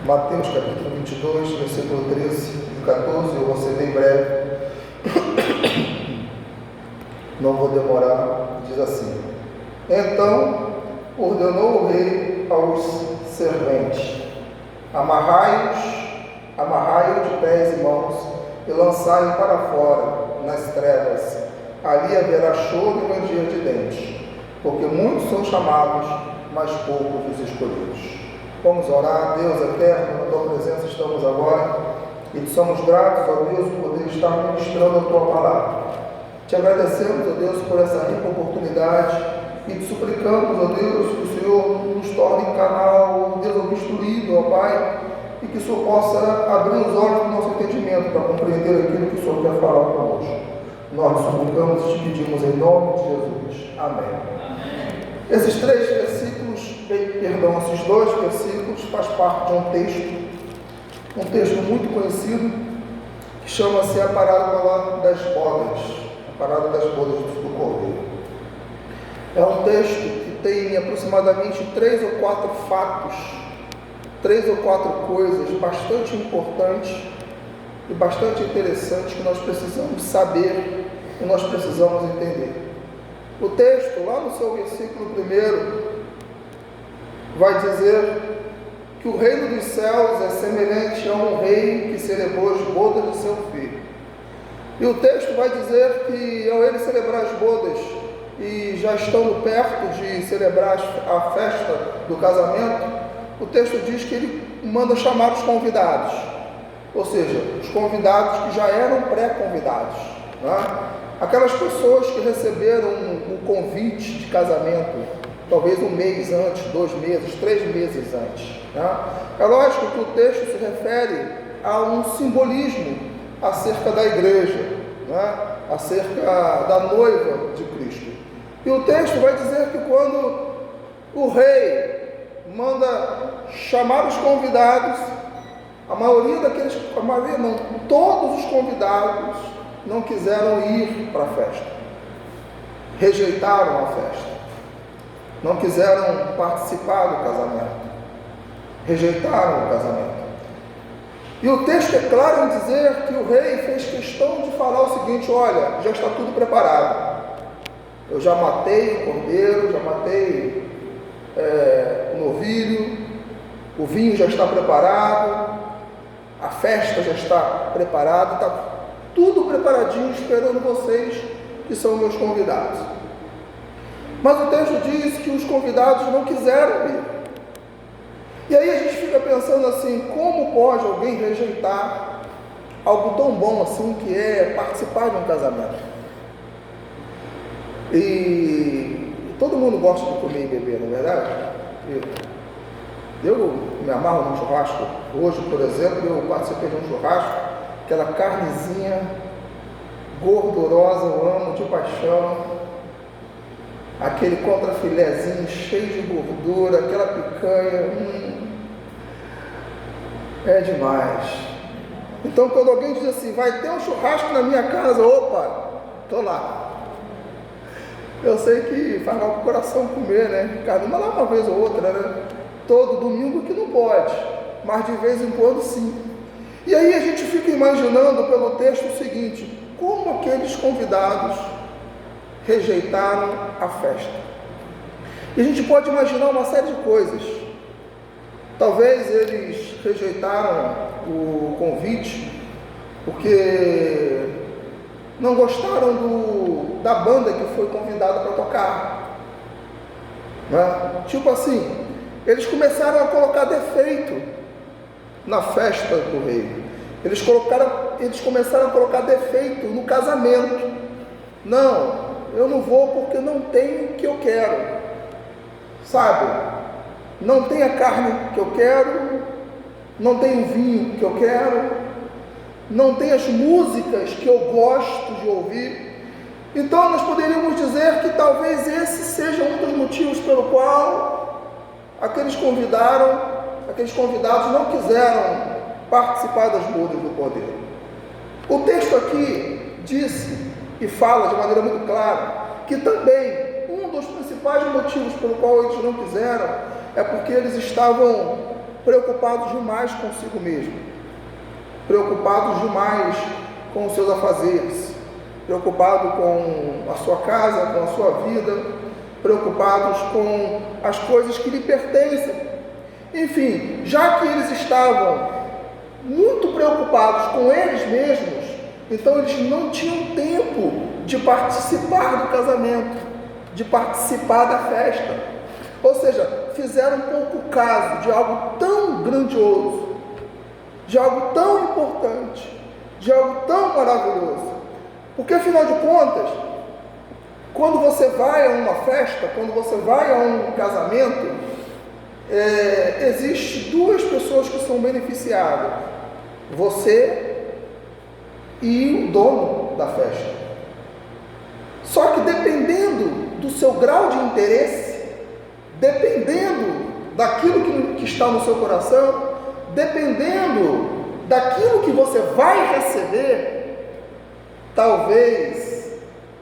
Mateus capítulo 22, versículo 13 e 14, eu vou ser bem breve, não vou demorar, diz assim: Então ordenou o rei aos serventes: amarrai-o de pés e mãos e lançai-o para fora, nas trevas, ali haverá choro e ranger de dentes, porque muitos são chamados, mas poucos os escolhidos. Vamos orar. Deus eterno, na tua presença estamos agora e te somos gratos, ó Deus, por poder estar ministrando a tua palavra. Te agradecemos, ó Deus, por essa rica oportunidade e te suplicamos, ó Deus, que o Senhor nos torne canal, Deus, obstruído, ó Pai, e que o Senhor possa abrir os olhos do nosso entendimento para compreender aquilo que o Senhor quer falar conosco. Nós te suplicamos e te pedimos em nome de Jesus. Amém. Esses dois versículos faz parte de um texto muito conhecido, que chama-se a parábola das bodas, do Cordeiro. É um texto que tem aproximadamente 3 ou 4 fatos, 3 ou 4 coisas bastante importantes e bastante interessantes que nós precisamos saber e nós precisamos entender. O texto, lá no seu versículo 1, vai dizer que o reino dos céus é semelhante a um rei que celebrou as bodas de seu filho. E o texto vai dizer que ao ele celebrar as bodas e já estando perto de celebrar a festa do casamento, o texto diz que ele manda chamar os convidados, ou seja, os convidados que já eram pré-convidados, né? Aquelas pessoas que receberam um convite de casamento, talvez um mês antes, 2 meses, 3 meses antes, né? É lógico que o texto se refere a um simbolismo acerca da igreja, né? Acerca da noiva de Cristo. E o texto vai dizer que quando o rei manda chamar os convidados, todos os convidados não quiseram ir para a festa, rejeitaram a festa, não quiseram participar do casamento, rejeitaram o casamento. E o texto é claro em dizer que o rei fez questão de falar o seguinte: olha, já está tudo preparado, eu já matei o cordeiro, já matei o novilho, o vinho já está preparado, a festa já está preparada, está tudo preparadinho, esperando vocês, que são meus convidados. Mas o texto diz que os convidados não quiseram ir. E aí a gente fica pensando assim: como pode alguém rejeitar algo tão bom assim, que é participar de um casamento? E todo mundo gosta de comer e beber, não é verdade? Eu me amarro num churrasco. Hoje, por exemplo, eu participei de um churrasco, aquela carnezinha gordurosa, eu amo de paixão, aquele contrafilézinho cheio de gordura, aquela picanha, é demais. Então, quando alguém diz assim: vai ter um churrasco na minha casa, opa, estou lá. Eu sei que faz mal pro coração comer, né? Cada uma lá uma vez ou outra, né? Todo domingo que não pode, mas de vez em quando sim. E aí a gente fica imaginando pelo texto o seguinte: como aqueles convidados rejeitaram a festa? E a gente pode imaginar uma série de coisas. Talvez eles rejeitaram o convite porque não gostaram da banda que foi convidada para tocar, né? Tipo assim, eles começaram a colocar defeito na festa do rei. Eles começaram a colocar defeito no casamento. Não, eu não vou porque não tem o que eu quero, sabe? Não tem a carne que eu quero, não tem o vinho que eu quero, não tem as músicas que eu gosto de ouvir. Então nós poderíamos dizer que talvez esse seja um dos motivos pelo qual aqueles convidados não quiseram participar das bodas do Cordeiro. O texto aqui disse e fala de maneira muito clara que também um dos principais motivos pelo qual eles não quiseram é porque eles estavam preocupados demais consigo mesmo, preocupados demais com os seus afazeres, preocupados com a sua casa, com a sua vida, preocupados com as coisas que lhe pertencem. Enfim, já que eles estavam muito preocupados com eles mesmos, então eles não tinham tempo de participar do casamento, de participar da festa. Ou seja, fizeram pouco caso de algo tão grandioso, de algo tão importante, de algo tão maravilhoso. Porque afinal de contas, quando você vai a uma festa, quando você vai a um casamento, existe duas pessoas que são beneficiadas: você e o dono da festa. Só que dependendo do seu grau de interesse, dependendo daquilo que está no seu coração, dependendo daquilo que você vai receber, talvez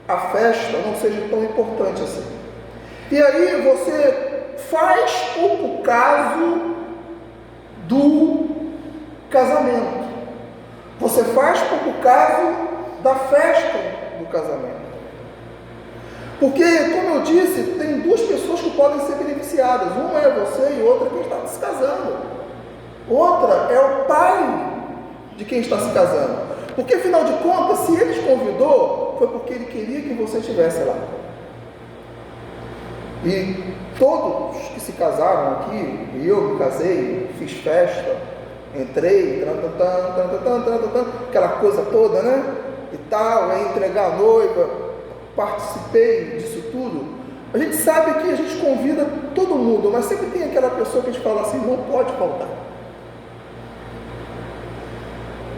a festa não seja tão importante assim. E aí você faz pouco caso do casamento. Você faz pouco caso da festa do casamento. Porque, como eu disse, tem duas pessoas que podem ser beneficiadas. Uma é você e outra é quem está se casando. Outra é o pai de quem está se casando. Porque, afinal de contas, se ele te convidou, foi porque ele queria que você estivesse lá. E todos que se casaram aqui, e eu me casei, fiz festa, entrei, aquela coisa toda, né? E tal, entregar a noiva, participei disso tudo. A gente sabe que a gente convida todo mundo, mas sempre tem aquela pessoa que a gente fala assim, não pode faltar.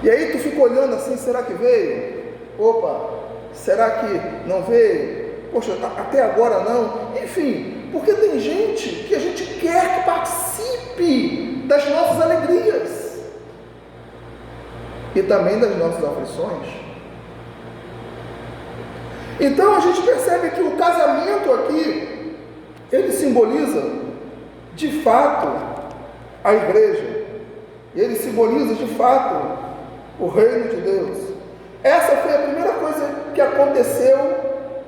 E aí tu fica olhando assim, será que veio? Opa, será que não veio? Poxa, até agora não. Enfim, porque tem gente que a gente quer que participe das nossas alegrias e também das nossas aflições. Então a gente percebe que o casamento aqui, ele simboliza de fato a igreja, ele simboliza de fato o reino de Deus. Essa foi a primeira coisa que aconteceu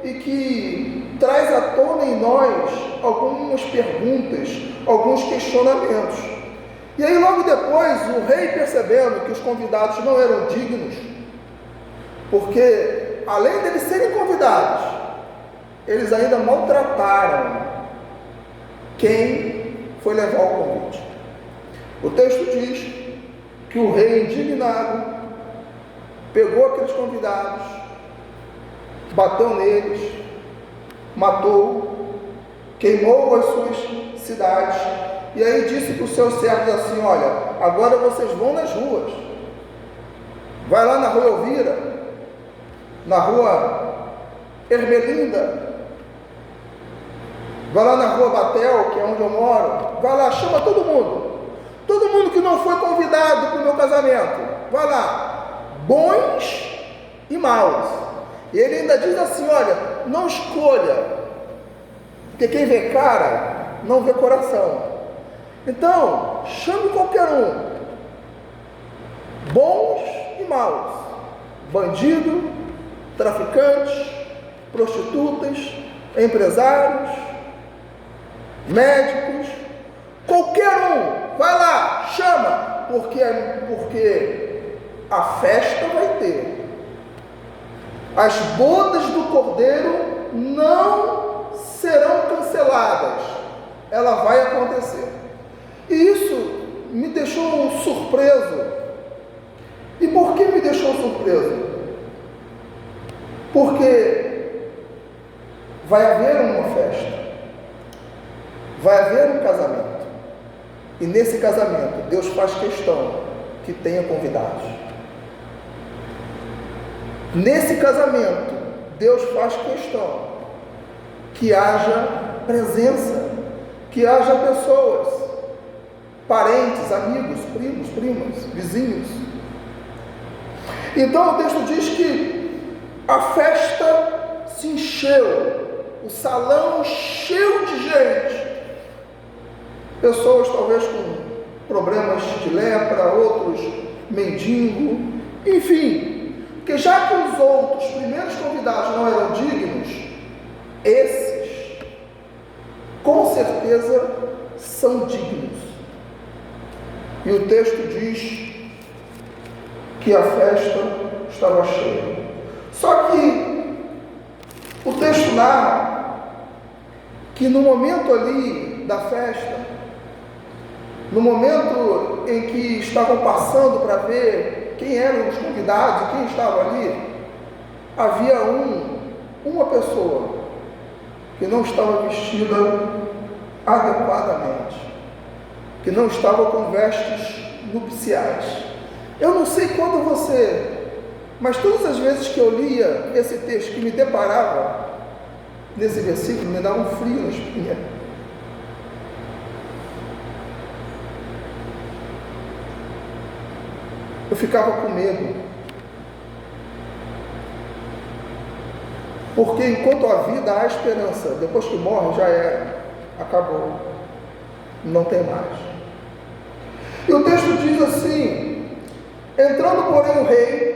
e que traz à tona em nós algumas perguntas, alguns questionamentos. E aí logo depois o rei, percebendo que os convidados não eram dignos, porque além deles serem convidados, eles ainda maltrataram quem foi levar o convite. O texto diz que o rei, indignado, pegou aqueles convidados, bateu neles, matou, queimou as suas cidades, e aí disse para os seus servos assim: olha, agora vocês vão nas ruas, vai lá na rua Elvira, na rua Ermelinda, vai lá na rua Batel, que é onde eu moro, vai lá, chama todo mundo que não foi convidado para o meu casamento, vai lá, bons e maus. E ele ainda diz assim: olha, não escolha, porque quem vê cara não vê coração. Então, chame qualquer um, bons e maus, bandido, traficantes, prostitutas, empresários, médicos, qualquer um, vai lá, chama, porque a festa vai ter. As bodas do Cordeiro não serão canceladas, ela vai acontecer. E isso me deixou surpreso. E por que me deixou surpreso? Porque vai haver uma festa, vai haver um casamento, e nesse casamento Deus faz questão que tenha convidados. Nesse casamento Deus faz questão que haja presença, que haja pessoas, parentes, amigos, primos, primas, vizinhos. Então o texto diz que a festa se encheu, o salão encheu de gente, pessoas talvez com problemas de lepra, outros mendigo, enfim, porque já que os outros primeiros convidados não eram dignos, esses com certeza são dignos. E o texto diz que a festa estava cheia. Só que o texto narra que no momento ali da festa, no momento em que estavam passando para ver quem eram os convidados, quem estava ali, havia uma pessoa que não estava vestida adequadamente, que não estava com vestes nupciais. Eu não sei quando mas todas as vezes que eu lia esse texto, que me deparava nesse versículo, me dava um frio na espinha. Eu ficava com medo, porque enquanto há vida há esperança. Depois que morre já acabou, não tem mais. E o texto diz assim: entrando porém o rei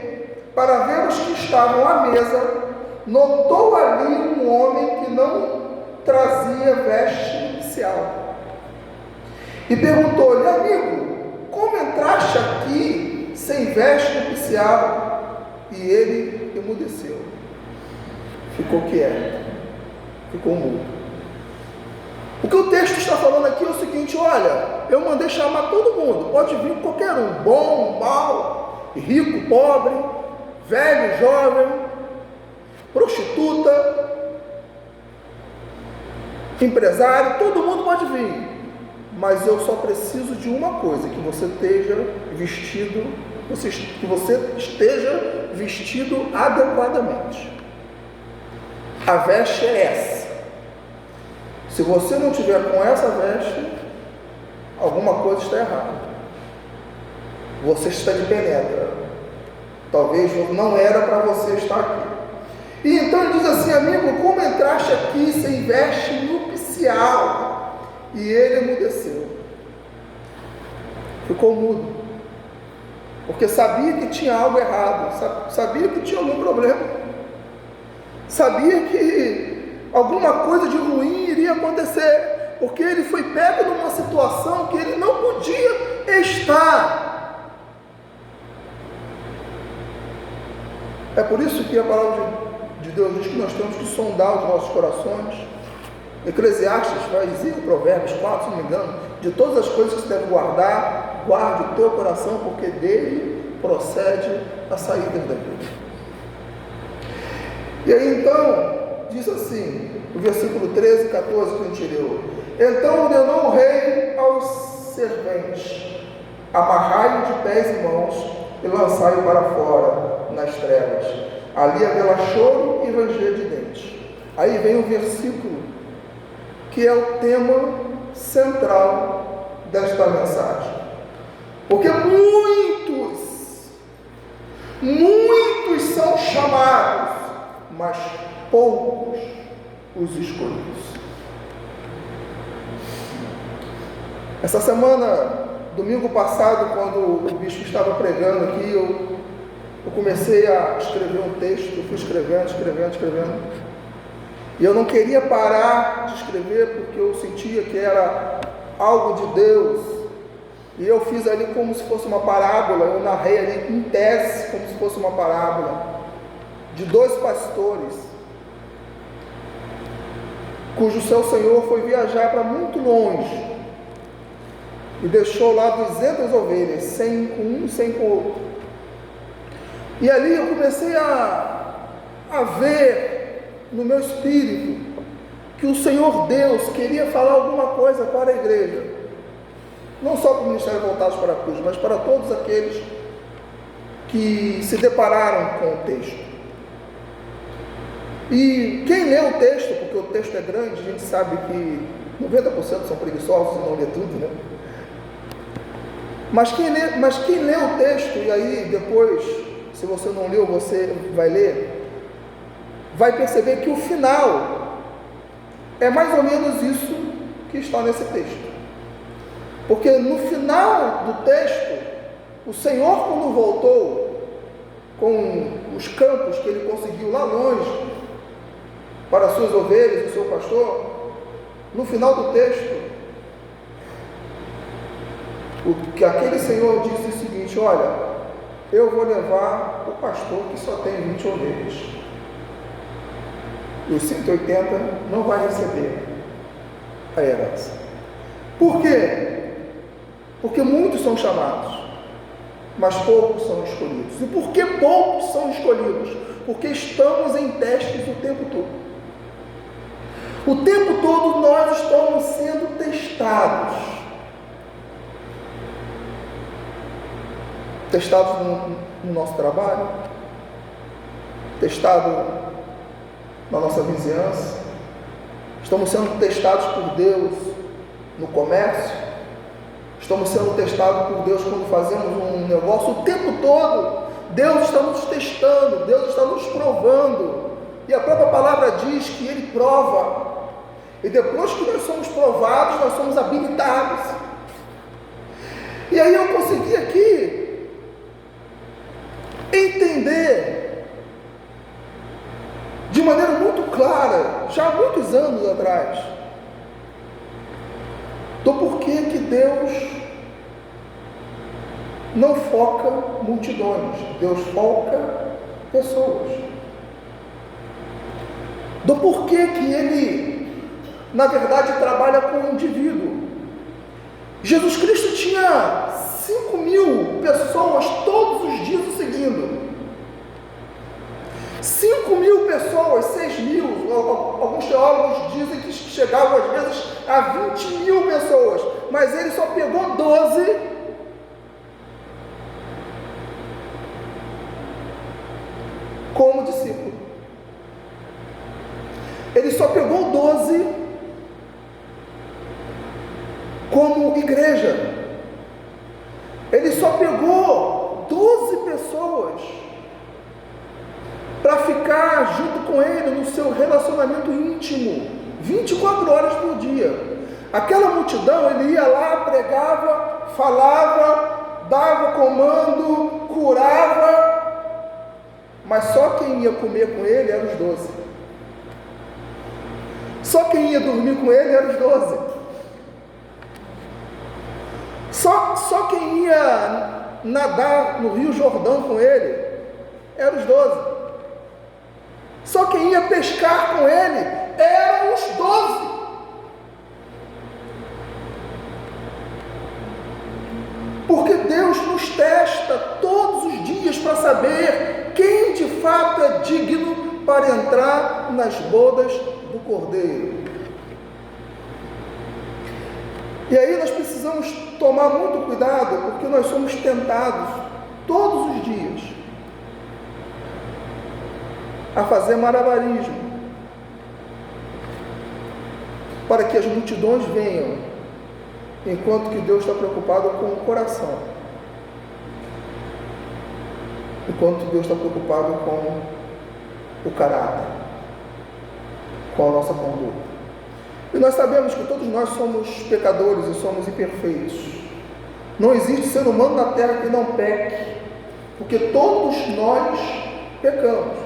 para ver os que estavam à mesa, notou ali um homem que não trazia veste nupcial e perguntou-lhe: amigo, como entraste aqui sem veste nupcial? E ele emudeceu, ficou quieto, ficou mudo. O que o texto está falando aqui é o seguinte: olha, eu mandei chamar todo mundo, pode vir qualquer um, bom, mau, rico, pobre, velho, jovem, prostituta, empresário, todo mundo pode vir, mas eu só preciso de uma coisa: que você esteja vestido adequadamente. A veste é essa. Se você não tiver com essa veste, alguma coisa está errada. Você está de penetra. Talvez não era para você estar aqui. E então ele diz assim: amigo, como entraste aqui sem veste nupcial? E ele emudeceu, ficou mudo, porque sabia que tinha algo errado, sabia que tinha algum problema, sabia que alguma coisa de ruim iria acontecer, porque ele foi pego numa situação que ele não podia estar. É por isso que a palavra de Deus diz que nós temos que sondar os nossos corações. Eclesiastes vai dizer, em Provérbios 4, se não me engano, de todas as coisas que se deve guardar, guarde o teu coração, porque dele procede a saída da vida. E aí então, diz assim, o versículo 13 e 14 que a gente leu: então ordenou o rei aos serventes: amarrai-o de pés e mãos e lançai-o para fora, nas trevas. Ali haverá choro e ranger de dentes. Aí vem o versículo que é o tema central desta mensagem, porque muitos são chamados, mas poucos os escolhidos. Essa semana, domingo passado, quando o bispo estava pregando aqui, eu comecei a escrever um texto. Eu fui escrevendo, e eu não queria parar de escrever, porque eu sentia que era algo de Deus, e eu fiz ali como se fosse uma parábola. Eu narrei ali em tese como se fosse uma parábola de dois pastores, cujo seu senhor foi viajar para muito longe e deixou lá 200 ovelhas, 100 com um, 100 com outro. E ali eu comecei a ver no meu espírito que o Senhor Deus queria falar alguma coisa para a igreja, não só para o Ministério Voltados para a Cruz, mas para todos aqueles que se depararam com o texto. E quem lê o texto, porque o texto é grande, a gente sabe que 90% são preguiçosos e não lê tudo, né? Mas quem lê o texto, e aí depois, se você não leu, você vai ler, vai perceber que o final é mais ou menos isso que está nesse texto. Porque no final do texto, o Senhor, quando voltou com os campos que ele conseguiu lá longe, para as suas ovelhas, o seu pastor, no final do texto, o que aquele Senhor disse o seguinte: olha, eu vou levar o pastor que só tem 20 ovelhas, e os 180 não vai receber a herança. Por quê? Porque muitos são chamados, mas poucos são escolhidos. E por que poucos são escolhidos? Porque estamos em testes o tempo todo. O tempo todo nós estamos sendo testados. Testados no nosso trabalho, testado na nossa vizinhança, estamos sendo testados por Deus no comércio, estamos sendo testados por Deus quando fazemos um negócio. O tempo todo Deus está nos testando, Deus está nos provando, e a própria palavra diz que Ele prova, e depois que nós somos provados, nós somos habilitados. E aí eu consegui aqui entender de maneira muito clara, já há muitos anos atrás, do porquê que Deus não foca multidões, Deus foca pessoas. Do porquê que Ele, na verdade, trabalha com o indivíduo. Jesus Cristo tinha 5.000 pessoas todos os dias o seguindo. 5.000 pessoas, 6.000, alguns teólogos dizem que chegavam às vezes a 20.000 pessoas, mas ele só pegou 12 como discípulo. Ele só pegou 12 como igreja. Ele só pegou 12 pessoas para ficar junto com ele no seu relacionamento íntimo, 24 horas por dia. Aquela multidão, ele ia lá, pregava, falava, dava comando, curava, mas só quem ia comer com ele eram os 12. Só quem ia dormir com ele eram os 12. Só quem ia nadar no Rio Jordão com ele eram os 12. Só quem ia pescar com ele eram os 12. Porque Deus nos testa todos os dias para saber quem de fato é digno para entrar nas bodas do Cordeiro. E aí nós precisamos tomar muito cuidado, porque nós somos tentados todos os dias a fazer malabarismo para que as multidões venham, enquanto que Deus está preocupado com o coração, enquanto Deus está preocupado com o caráter, com a nossa conduta. E nós sabemos que todos nós somos pecadores e somos imperfeitos. Não existe ser humano na terra que não peque, porque todos nós pecamos.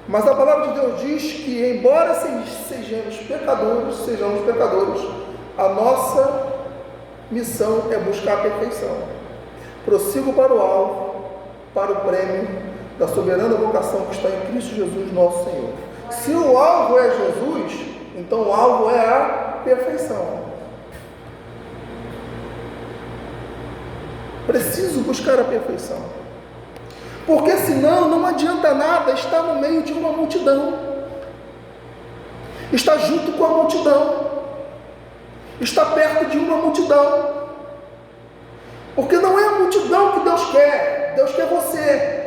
Mas a palavra de Deus diz que, embora sejamos pecadores, a nossa missão é buscar a perfeição. Prossigo para o alvo, para o prêmio da soberana vocação que está em Cristo Jesus, nosso Senhor. Se o alvo é Jesus, então o alvo é a perfeição. Preciso buscar a perfeição, porque senão não adianta nada estar no meio de uma multidão, estar junto com a multidão, estar perto de uma multidão, porque não é a multidão que Deus quer você.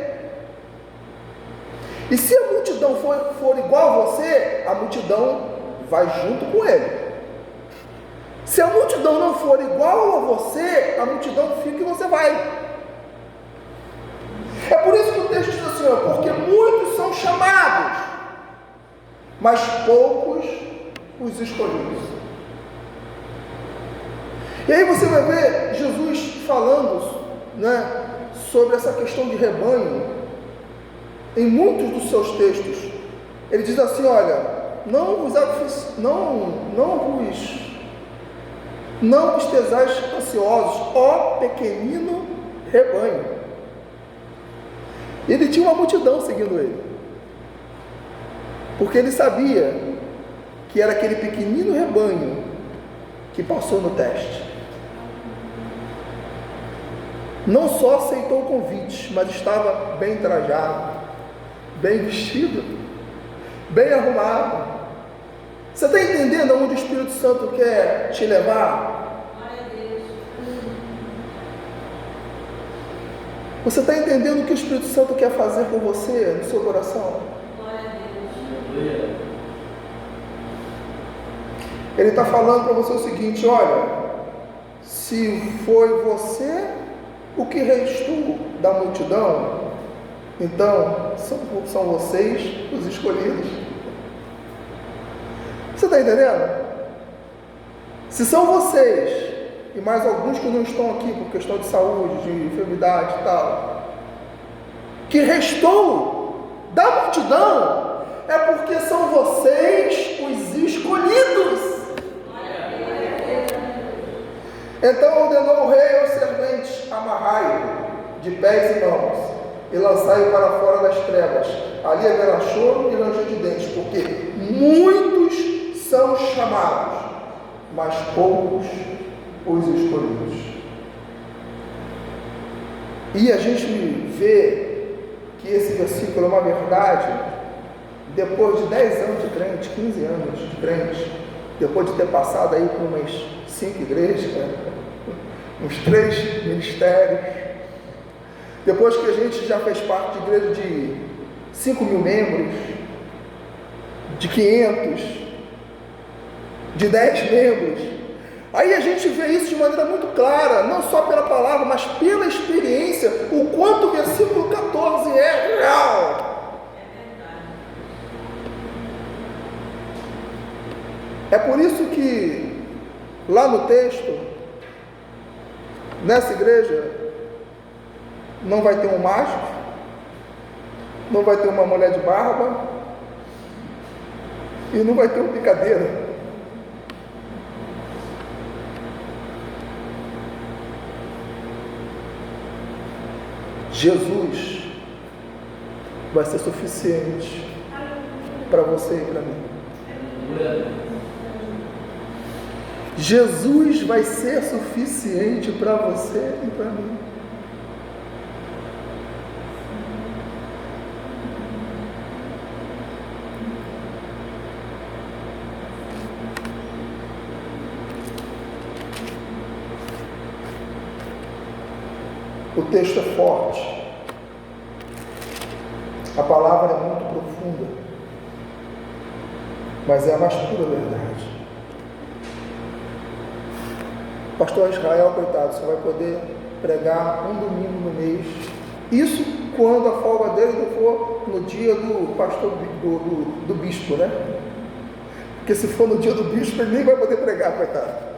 E se a multidão for igual a você, a multidão vai junto com ele. Se a multidão não for igual a você, a multidão fica e você vai. É por isso que o texto diz assim, porque muitos são chamados, mas poucos os escolhidos. E aí você vai ver Jesus falando, né, sobre essa questão de rebanho. Em muitos dos seus textos, ele diz assim: olha, não estejais ansiosos, ó pequenino rebanho. Ele tinha uma multidão seguindo ele, porque ele sabia que era aquele pequenino rebanho que passou no teste. Não só aceitou o convite, mas estava bem trajado, bem vestido, bem arrumado. Você está entendendo aonde o Espírito Santo quer te levar? Você está entendendo o que o Espírito Santo quer fazer com você, no seu coração? Ele está falando para você o seguinte: olha, se foi você o que restou da multidão, então são vocês os escolhidos. Você está entendendo? Se são vocês e mais alguns que não estão aqui por questão de saúde, de enfermidade e tal, que restou da multidão, é porque são vocês os escolhidos. Então ordenou o rei aos serventes: amarrai-o de pés e mãos e lançai-o para fora das trevas. Ali haverá choro e ranger de dentes, porque muitos são chamados, mas poucos os escolhidos. E a gente vê que esse versículo é uma verdade depois de 10 anos de crente, 15 anos de crente, depois de ter passado aí por umas 5 igrejas, uns 3 ministérios, depois que a gente já fez parte de igreja de 5 mil membros, de 500, de 10 membros. Aí a gente vê isso de maneira muito clara, não só pela palavra, mas pela experiência, o quanto o versículo 14 é real. É por isso que lá no texto, nessa igreja, não vai ter um mágico, não vai ter uma mulher de barba e não vai ter um picadeiro. Jesus vai ser suficiente para você e para mim. Jesus vai ser suficiente para você e para mim. O texto é forte, a palavra é muito profunda, mas é a mais pura verdade. Pastor Israel, coitado, só vai poder pregar um domingo no mês, isso quando a folga dele não for no dia do pastor, do bispo, né? Porque se for no dia do bispo, ele nem vai poder pregar, coitado.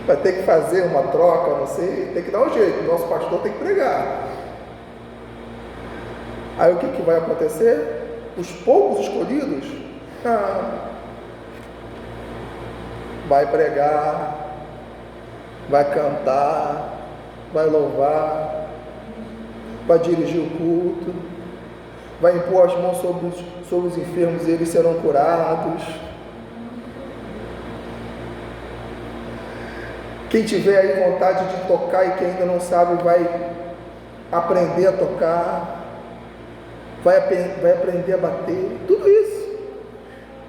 Vai ter que fazer uma troca, não sei, tem que dar um jeito, o nosso pastor tem que pregar. Aí o que vai acontecer? Os poucos escolhidos, vai pregar, vai cantar, vai louvar, vai dirigir o culto, vai impor as mãos sobre os enfermos e eles serão curados. Quem tiver aí vontade de tocar e quem ainda não sabe, vai aprender a tocar, vai aprender a bater, tudo isso.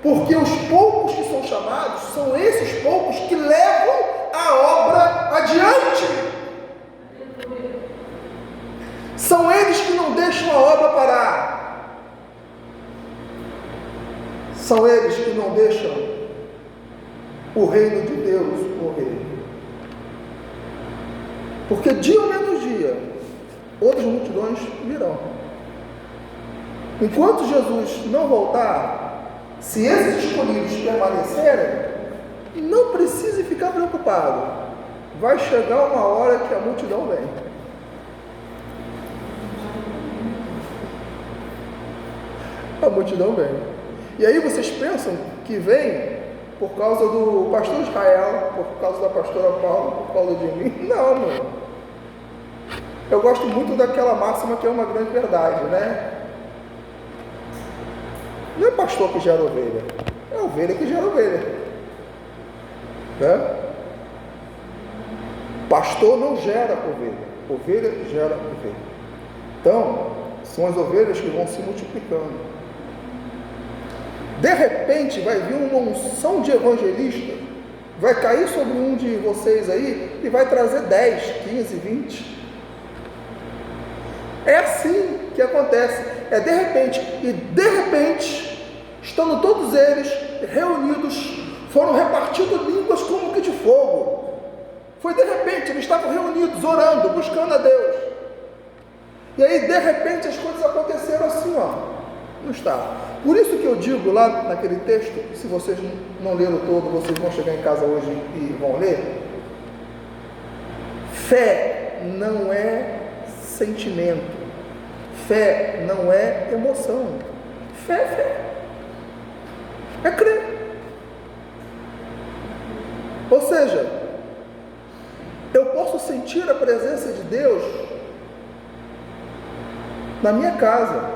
Porque os poucos que são chamados, são esses poucos que levam a obra adiante. São eles que não deixam a obra parar. São eles que não deixam o reino de Deus morrer. Porque dia ou menos dia, outras multidões virão. Enquanto Jesus não voltar, se esses escolhidos permanecerem, não precise ficar preocupado. Vai chegar uma hora que a multidão vem. A multidão vem. E aí vocês pensam que vem por causa do pastor Israel, por causa da pastora Paula, por causa de mim? Não, mano. Eu gosto muito daquela máxima que é uma grande verdade, né? Não é pastor que gera ovelha, é ovelha que gera ovelha, né? Pastor não gera ovelha, ovelha gera ovelha. Então, são as ovelhas que vão se multiplicando. De repente vai vir uma unção de evangelista, vai cair sobre um de vocês aí e vai trazer 10, 15, 20. É assim que acontece, é de repente, e de repente, estando todos eles reunidos, foram repartidos línguas como que de fogo. Foi de repente, eles estavam reunidos, orando, buscando a Deus. E aí de repente as coisas aconteceram assim, ó, não está. Por isso que eu digo lá naquele texto, se vocês não leram todo, vocês vão chegar em casa hoje e vão ler. Fé não é sentimento, fé não é emoção, fé é fé, é crer. Ou seja, eu posso sentir a presença de Deus na minha casa,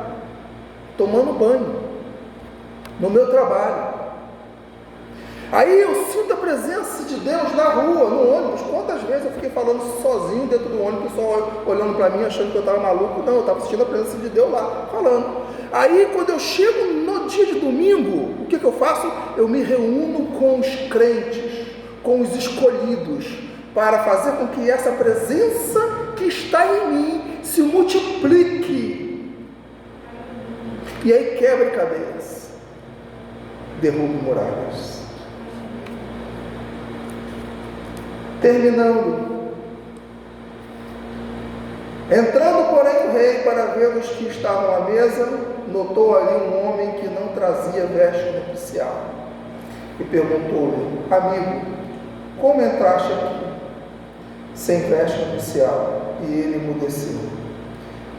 tomando banho, no meu trabalho. Aí eu sinto a presença de Deus na rua, no ônibus. Quantas vezes eu fiquei falando sozinho dentro do ônibus, o pessoal olhando para mim, achando que eu estava maluco? Não, eu estava sentindo a presença de Deus lá, falando. Aí quando eu chego no dia de domingo, o que eu faço? Eu me reúno com os crentes, com os escolhidos, para fazer com que essa presença que está em mim se multiplique. E aí quebre cadeias, derrube muralhas. Terminando. Entrando, porém, o rei para ver os que estavam à mesa, notou ali um homem que não trazia veste nupcial e perguntou-lhe: amigo, como entraste aqui sem veste nupcial? E ele emudeceu.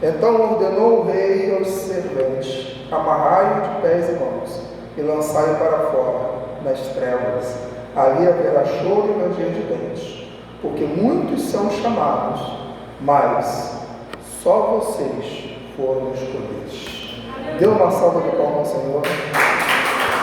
Então ordenou o rei aos serventes: amarrai-o de pés e mãos e lançai-o para fora nas trevas. Ali haverá choro e ranger de dentes, porque muitos são chamados, mas só vocês foram escolhidos. Dê uma salva de palmas ao Senhor.